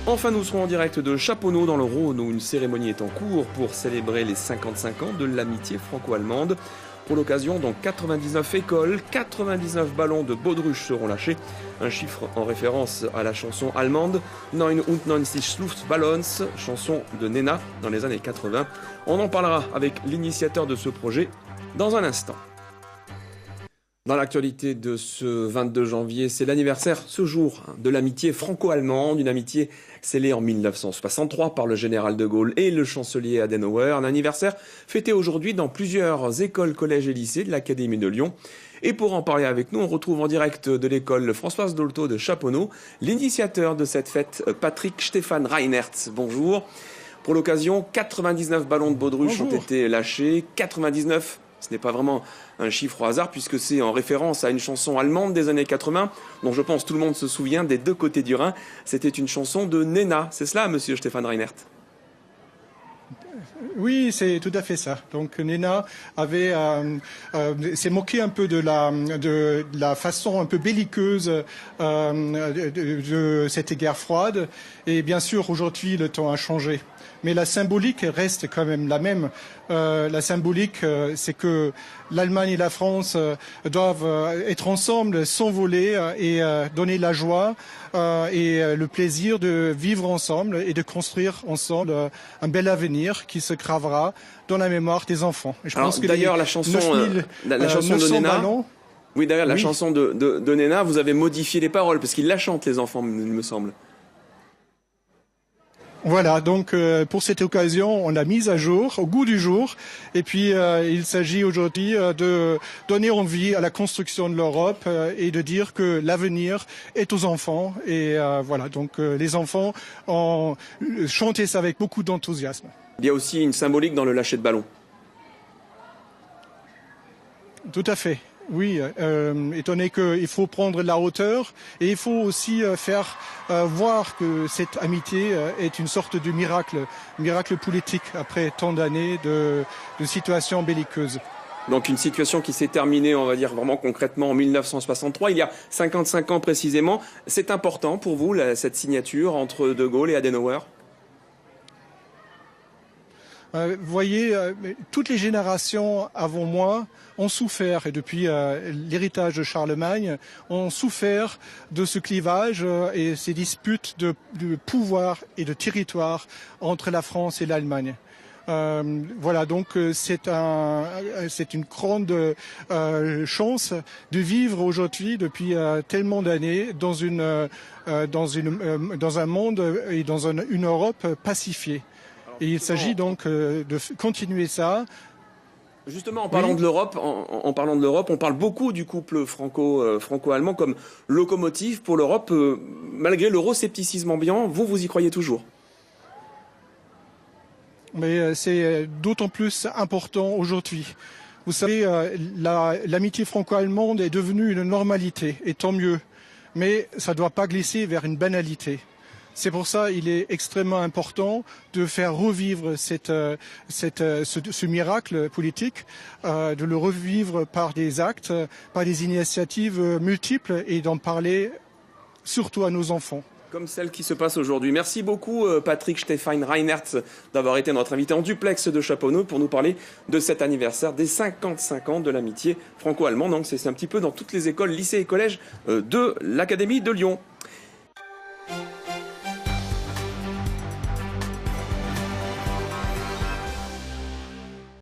Enfin, nous serons en direct de Chaponneau dans le Rhône où une cérémonie est en cours pour célébrer les 55 ans de l'amitié franco-allemande. Pour l'occasion, dans 99 écoles, 99 ballons de baudruche seront lâchés. Un chiffre en référence à la chanson allemande 99 Luftballons, chanson de Nena dans les années 80. On en parlera avec l'initiateur de ce projet dans un instant. Dans l'actualité de ce 22 janvier, c'est l'anniversaire ce jour de l'amitié franco-allemande, une amitié scellée en 1963 par le général de Gaulle et le chancelier Adenauer. Un anniversaire fêté aujourd'hui dans plusieurs écoles, collèges et lycées de l'Académie de Lyon. Et pour en parler avec nous, on retrouve en direct de l'école Françoise Dolto de Chaponneau, l'initiateur de cette fête, Patrick Stéphane Reinertz. Bonjour. Pour l'occasion, 99 ballons de baudruche ont été lâchés, 99. Ce n'est pas vraiment un chiffre au hasard puisque c'est en référence à une chanson allemande des années 80 dont je pense tout le monde se souvient des deux côtés du Rhin. C'était une chanson de Nena. C'est cela, monsieur Stéphane Reinert? Oui, c'est tout à fait ça. Donc Nena s'est moqué un peu de la façon un peu belliqueuse de cette guerre froide. Et bien sûr, aujourd'hui, le temps a changé. Mais la symbolique reste quand même la même. La symbolique, c'est que l'Allemagne et la France doivent être ensemble, s'envoler et donner la joie et le plaisir de vivre ensemble et de construire ensemble un bel avenir qui se gravera dans la mémoire des enfants. Et je pense que d'ailleurs, la chanson de Nena, ballons, oui, d'ailleurs, la chanson de Nena, vous avez modifié les paroles parce qu'ils la chantent, les enfants, il me semble. Voilà, donc pour cette occasion, on l'a mise à jour, au goût du jour. Et puis, il s'agit aujourd'hui de donner envie à la construction de l'Europe et de dire que l'avenir est aux enfants. Et voilà, donc les enfants ont chanté ça avec beaucoup d'enthousiasme. Il y a aussi une symbolique dans le lâcher de ballon. Tout à fait. Oui, étant donné qu'il faut prendre la hauteur et il faut aussi faire voir que cette amitié est une sorte de miracle politique après tant d'années de situations belliqueuses. Donc une situation qui s'est terminée, on va dire vraiment concrètement en 1963, il y a 55 ans précisément. C'est important pour vous, cette signature entre De Gaulle et Adenauer ? Vous voyez, toutes les générations avant moi ont souffert, et depuis l'héritage de Charlemagne, ont souffert de ce clivage et ces disputes de pouvoir et de territoire entre la France et l'Allemagne. Voilà, donc c'est une grande chance de vivre aujourd'hui depuis tellement d'années dans un monde et dans une Europe pacifiée. Et il s'agit donc de continuer ça. Justement, en parlant de l'Europe, on parle beaucoup du couple franco-allemand comme locomotive pour l'Europe. Malgré l'euroscepticisme ambiant, vous y croyez toujours? Mais c'est d'autant plus important aujourd'hui. Vous savez, l'amitié franco-allemande est devenue une normalité, et tant mieux. Mais ça ne doit pas glisser vers une banalité. C'est pour ça qu'il est extrêmement important de faire revivre ce miracle politique, de le revivre par des actes, par des initiatives multiples et d'en parler surtout à nos enfants. Comme celle qui se passe aujourd'hui. Merci beaucoup Patrick Stéphane Reinertz d'avoir été notre invité en duplex de Chaponneau pour nous parler de cet anniversaire des 55 ans de l'amitié franco-allemande. Donc c'est un petit peu dans toutes les écoles, lycées et collèges de l'Académie de Lyon.